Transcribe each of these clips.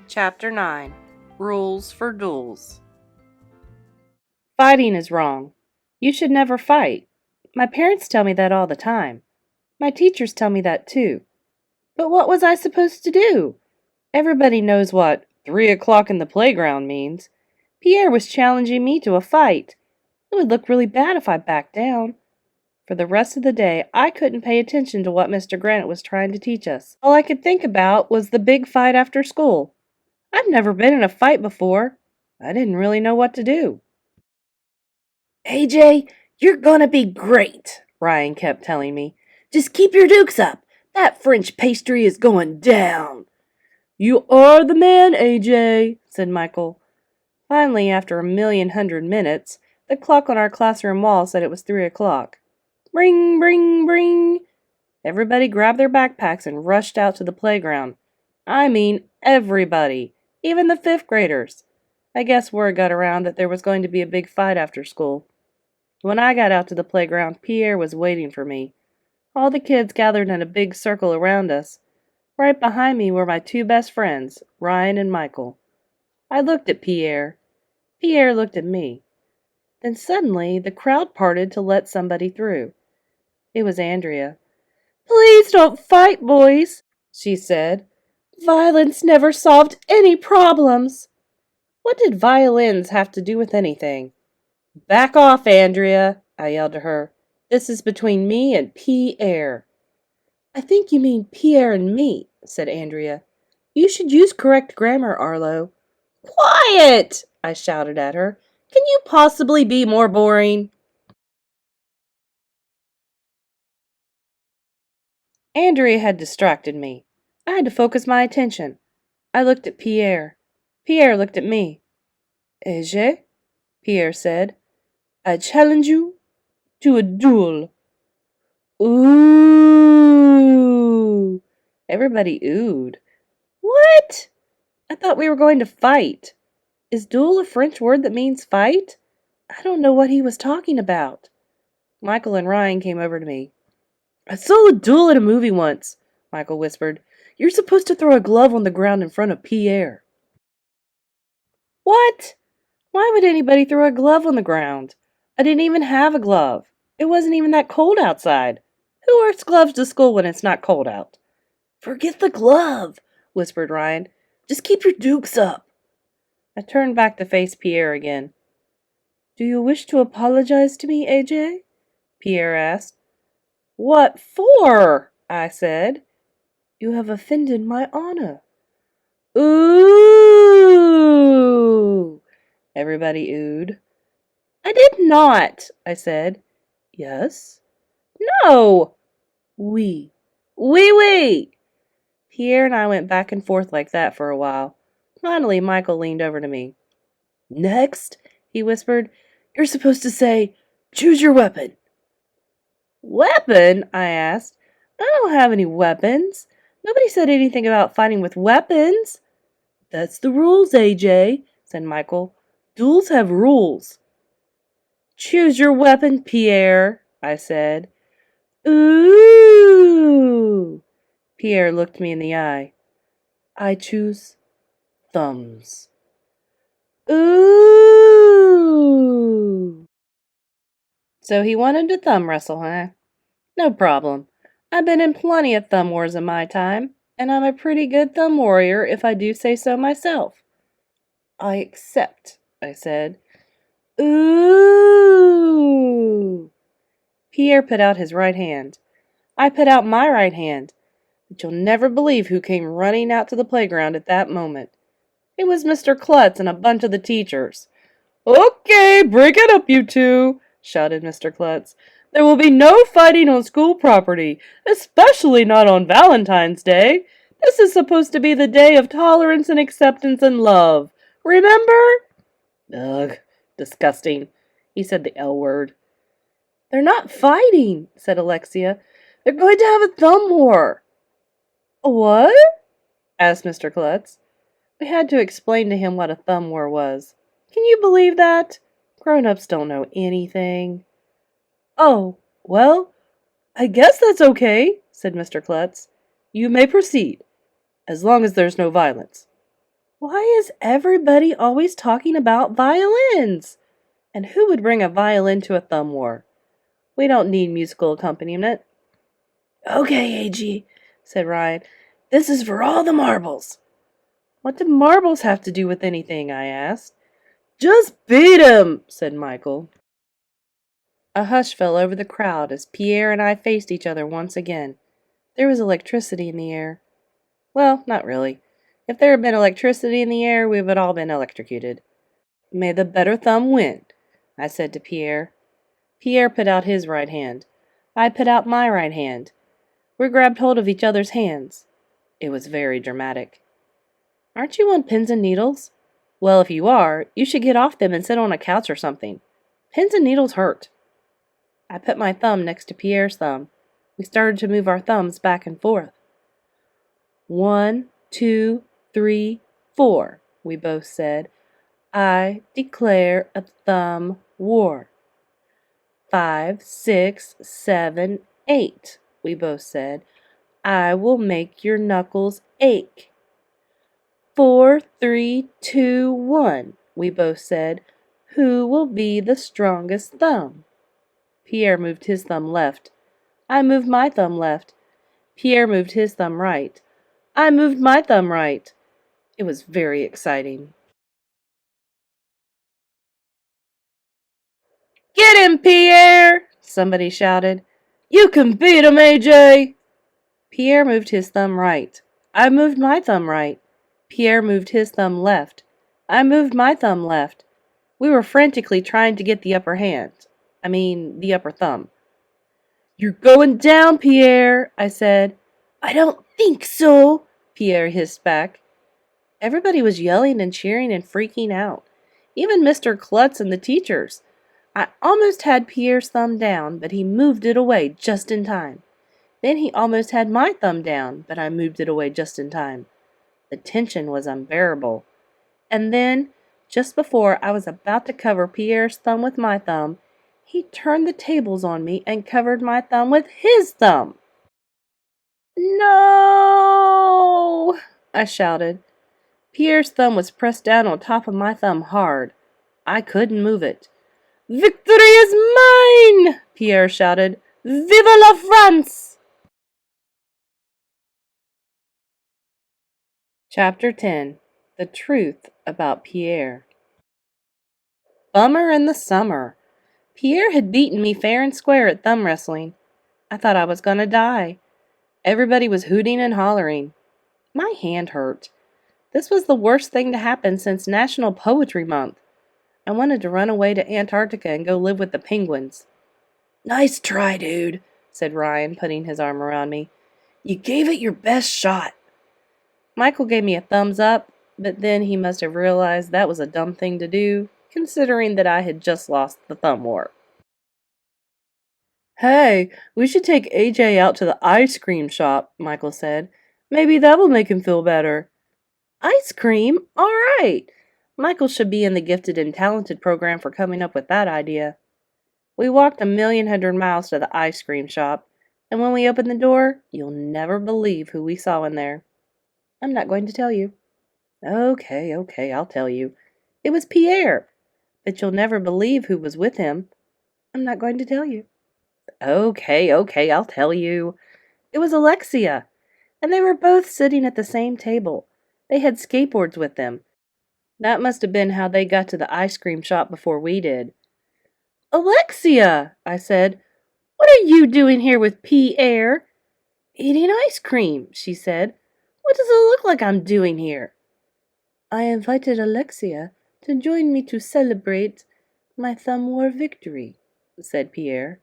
Chapter 9 Rules for Duels. Fighting is wrong. You should never fight. My parents tell me that all the time. My teachers tell me that too. But what was I supposed to do? Everybody knows what 3 o'clock in the playground means. Pierre was challenging me to a fight. It would look really bad if I backed down. For the rest of the day, I couldn't pay attention to what Mr. Granite was trying to teach us. All I could think about was the big fight after school. I've never been in a fight before. I didn't really know what to do. AJ, you're gonna be great, Ryan kept telling me. Just keep your dukes up. That French pastry is going down. You are the man, AJ, said Michael. Finally, after 1,100,000 minutes, the clock on our classroom wall said it was 3 o'clock. Bring, bring, bring. Everybody grabbed their backpacks and rushed out to the playground. I mean, everybody. Even the 5th graders. I guess word got around that there was going to be a big fight after school. When I got out to the playground, Pierre was waiting for me. All the kids gathered in a big circle around us. Right behind me were my 2 best friends, Ryan and Michael. I looked at Pierre. Pierre looked at me. Then suddenly the crowd parted to let somebody through. It was Andrea. "Please don't fight, boys," she said. "Violence never solved any problems." What did violins have to do with anything? "Back off, Andrea," I yelled to her. "This is between me and Pierre." "I think you mean Pierre and me," said Andrea. "You should use correct grammar, Arlo." "Quiet!" I shouted at her. "Can you possibly be more boring?" Andrea had distracted me. I had to focus my attention. I looked at Pierre. Pierre looked at me. "AJ," Pierre said, "I challenge you to a duel." Ooh! Everybody oohed. What? I thought we were going to fight. Is duel a French word that means fight? I don't know what he was talking about. Michael and Ryan came over to me. "I saw a duel at a movie once," Michael whispered. "You're supposed to throw a glove on the ground in front of Pierre." What? Why would anybody throw a glove on the ground? I didn't even have a glove. It wasn't even that cold outside. Who wears gloves to school when it's not cold out? "Forget the glove," whispered Ryan. "Just keep your dukes up." I turned back to face Pierre again. "Do you wish to apologize to me, AJ?" Pierre asked. "What for?" I said. "You have offended my honor." Ooh! Everybody oohed. "I did not," I said. "Yes." "No." "Oui." "Oui, oui." Pierre and I went back and forth like that for a while. Finally, Michael leaned over to me. "Next," he whispered, "you're supposed to say, 'Choose your weapon.'" "Weapon?" I asked. "I don't have any weapons. Nobody said anything about fighting with weapons." "That's the rules, AJ," said Michael. "Duels have rules." "Choose your weapon, Pierre," I said. Ooh! Pierre looked me in the eye. "I choose thumbs." Ooh! So he wanted to thumb wrestle, huh? No problem. I've been in plenty of thumb wars in my time, and I'm a pretty good thumb warrior if I do say so myself. "I accept," I said. Ooh! Pierre put out his right hand. I put out my right hand. But you'll never believe who came running out to the playground at that moment. It was Mr. Klutz and a bunch of the teachers. "Okay, break it up, you two," shouted Mr. Klutz. "There will be no fighting on school property, especially not on Valentine's Day. This is supposed to be the day of tolerance and acceptance and love. Remember?" "Ugh, disgusting." He said the L word. "They're not fighting," said Alexia. "They're going to have a thumb war." "A what?" asked Mr. Klutz. We had to explain to him what a thumb war was. Can you believe that? Grown-ups don't know anything. "Oh, well, I guess that's okay," said Mr. Klutz. "You may proceed, as long as there's no violence." Why is everybody always talking about violins? And who would bring a violin to a thumb war? We don't need musical accompaniment. Okay, AG, said Ryan. This is for all the marbles. What do marbles have to do with anything? I asked. Just beat 'em, said Michael. A hush fell over the crowd as Pierre and I faced each other once again. There was electricity in the air. Well, not really. If there had been electricity in the air, we would have all been electrocuted. May the better thumb win, I said to Pierre. Pierre put out his right hand. I put out my right hand. We grabbed hold of each other's hands. It was very dramatic. Aren't you on pins and needles? Well, if you are, you should get off them and sit on a couch or something. Pins and needles hurt. I put my thumb next to Pierre's thumb. We started to move our thumbs back and forth. 1, 2, 3, 4, we both said. I declare a thumb war. 5, 6, 7, 8, we both said. I will make your knuckles ache. 4, 3, 2, 1, we both said. Who will be the strongest thumb? Pierre moved his thumb left. I moved my thumb left. Pierre moved his thumb right. I moved my thumb right. It was very exciting. Get him, Pierre! Somebody shouted. You can beat him, AJ! Pierre moved his thumb right. I moved my thumb right. Pierre moved his thumb left. I moved my thumb left. We were frantically trying to get the upper hand. The upper thumb. You're going down, Pierre, I said. I don't think so, Pierre hissed back. Everybody was yelling and cheering and freaking out. Even Mr. Klutz and the teachers. I almost had Pierre's thumb down, but he moved it away just in time. Then he almost had my thumb down, but I moved it away just in time. The tension was unbearable. And then, just before I was about to cover Pierre's thumb with my thumb, he turned the tables on me and covered my thumb with his thumb. No! I shouted. Pierre's thumb was pressed down on top of my thumb hard. I couldn't move it. Victory is mine! Pierre shouted. Vive la France! Chapter 10. The Truth About Pierre. Bummer in the summer. Pierre had beaten me fair and square at thumb wrestling. I thought I was going to die. Everybody was hooting and hollering. My hand hurt. This was the worst thing to happen since National Poetry Month. I wanted to run away to Antarctica and go live with the penguins. Nice try, dude, said Ryan, putting his arm around me. You gave it your best shot. Michael gave me a thumbs up, but then he must have realized that was a dumb thing to do, considering that I had just lost the thumb war. Hey, we should take AJ out to the ice cream shop, Michael said. Maybe that will make him feel better. Ice cream? All right. Michael should be in the gifted and talented program for coming up with that idea. We walked 1,100,000 miles to the ice cream shop, and when we opened the door, you'll never believe who we saw in there. I'm not going to tell you. Okay, I'll tell you. It was Pierre, but you'll never believe who was with him. I'm not going to tell you. Okay, I'll tell you. It was Alexia, and they were both sitting at the same table. They had skateboards with them. That must have been how they got to the ice cream shop before we did. Alexia, I said, what are you doing here with Pierre? Eating ice cream, she said. What does it look like I'm doing here? I invited Alexia to join me to celebrate my thumb war victory, said Pierre.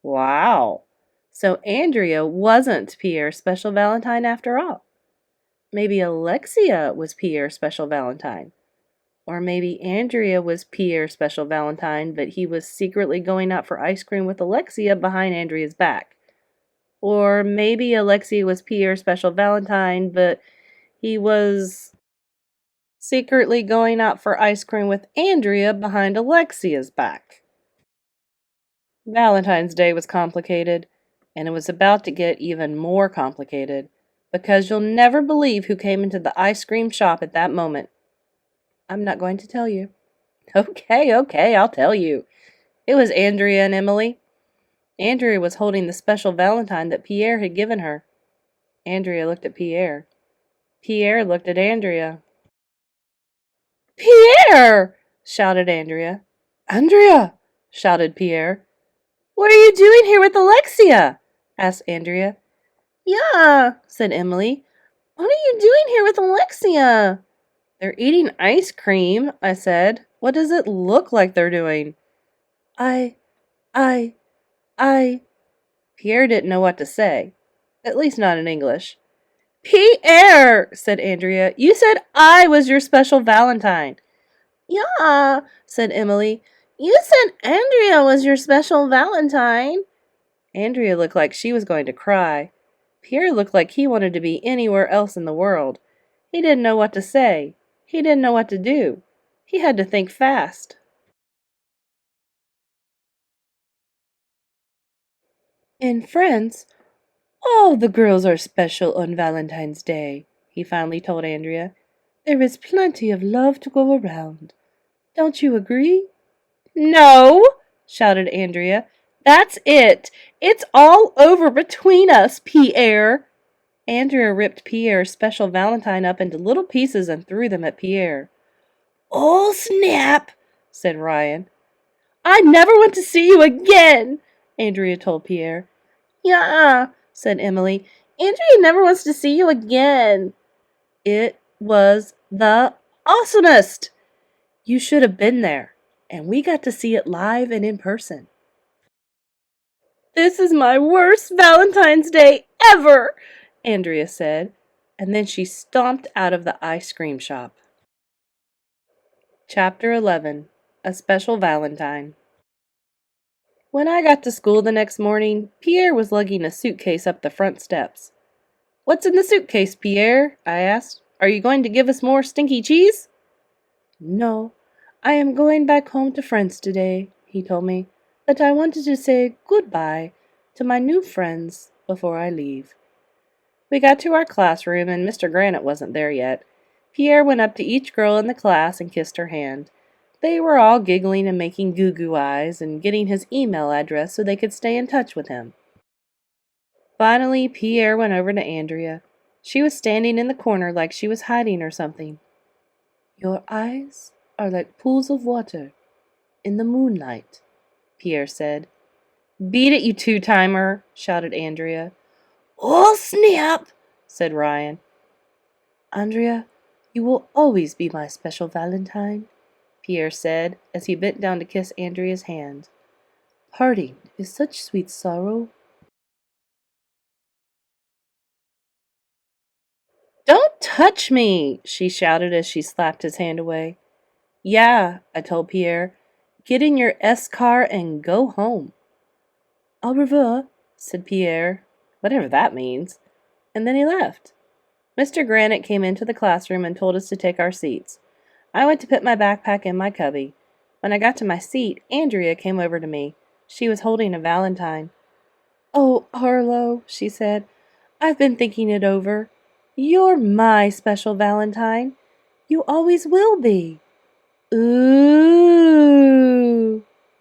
Wow. So Andrea wasn't Pierre's special Valentine after all. Maybe Alexia was Pierre's special Valentine. Or maybe Andrea was Pierre's special Valentine, but he was secretly going out for ice cream with Alexia behind Andrea's back. Or maybe Alexia was Pierre's special Valentine, but he was secretly going out for ice cream with Andrea behind Alexia's back. Valentine's Day was complicated, and it was about to get even more complicated, Because you'll never believe who came into the ice cream shop at that moment. I'm not going to tell you. Okay, I'll tell you. It was Andrea and Emily. Andrea was holding the special Valentine that Pierre had given her. Andrea looked at Pierre. Pierre looked at Andrea. Pierre! Shouted Andrea. Andrea! Shouted Pierre. What are you doing here with Alexia? Asked Andrea. Yeah, said Emily. What are you doing here with Alexia? They're eating ice cream, I said. What does it look like they're doing? I. Pierre didn't know what to say. At least not in English. Pierre, said Andrea. You said I was your special Valentine. Yeah, said Emily. You said Andrea was your special Valentine. Andrea looked like she was going to cry. Pierre looked like he wanted to be anywhere else in the world. He didn't know what to say. He didn't know what to do. He had to think fast. In France, all the girls are special on Valentine's Day, he finally told Andrea. There is plenty of love to go around. Don't you agree? No, shouted Andrea. That's it. It's all over between us, Pierre. Andrea ripped Pierre's special Valentine up into little pieces and threw them at Pierre. Oh, snap, said Ryan. I never want to see you again, Andrea told Pierre. Yeah, said Emily. Andrea never wants to see you again. It was the awesomest. You should have been there, and we got to see it live and in person. This is my worst Valentine's Day ever, Andrea said, and then she stomped out of the ice cream shop. Chapter 11. A Special Valentine. When I got to school the next morning, Pierre was lugging a suitcase up the front steps. What's in the suitcase, Pierre? I asked. Are you going to give us more stinky cheese? No, I am going back home to France today, he told me, but I wanted to say goodbye to my new friends before I leave. We got to our classroom and Mr. Granite wasn't there yet. Pierre went up to each girl in the class and kissed her hand. They were all giggling and making goo-goo eyes and getting his email address so they could stay in touch with him. Finally, Pierre went over to Andrea. She was standing in the corner like she was hiding or something. Your eyes are like pools of water in the moonlight, Pierre said. Beat it, you two-timer, shouted Andrea. Oh, snap, said Ryan. Andrea, you will always be my special Valentine, Pierre said as he bent down to kiss Andrea's hand. Parting is such sweet sorrow. Don't touch me, she shouted as she slapped his hand away. Yeah, I told Pierre. Get in your S-car and go home. Au revoir, said Pierre, whatever that means, and then he left. Mr. Granite came into the classroom and told us to take our seats. I went to put my backpack in my cubby. When I got to my seat, Andrea came over to me. She was holding a Valentine. Oh, Arlo, she said, I've been thinking it over. You're my special Valentine. You always will be. Ooh,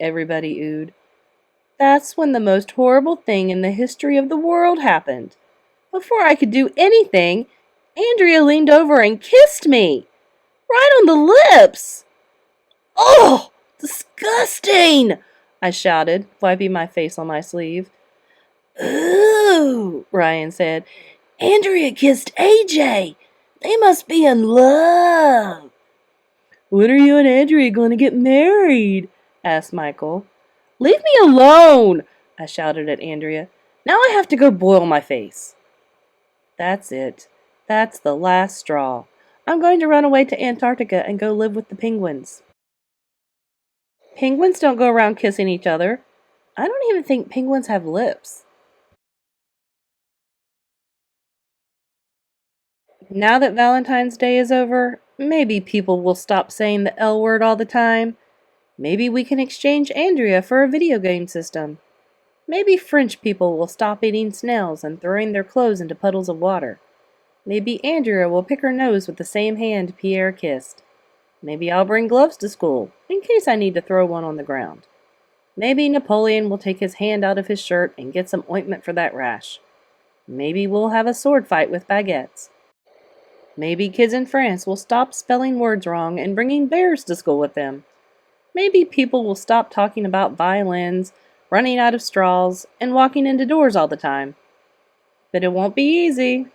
everybody oohed. That's when the most horrible thing in the history of the world happened. Before I could do anything, Andrea leaned over and kissed me. Right on the lips. Oh, disgusting, I shouted, wiping my face on my sleeve. Ooh, Ryan said. Andrea kissed AJ. They must be in love. When are you and Andrea going to get married? Asked Michael. Leave me alone, I shouted at Andrea. Now I have to go boil my face. That's it. That's the last straw. I'm going to run away to Antarctica and go live with the penguins. Penguins don't go around kissing each other. I don't even think penguins have lips. Now that Valentine's Day is over, maybe people will stop saying the L word all the time. Maybe we can exchange Andrea for a video game system. Maybe French people will stop eating snails and throwing their clothes into puddles of water. Maybe Andrea will pick her nose with the same hand Pierre kissed. Maybe I'll bring gloves to school, in case I need to throw one on the ground. Maybe Napoleon will take his hand out of his shirt and get some ointment for that rash. Maybe we'll have a sword fight with baguettes. Maybe kids in France will stop spelling words wrong and bringing bears to school with them. Maybe people will stop talking about violins, running out of straws, and walking into doors all the time. But it won't be easy.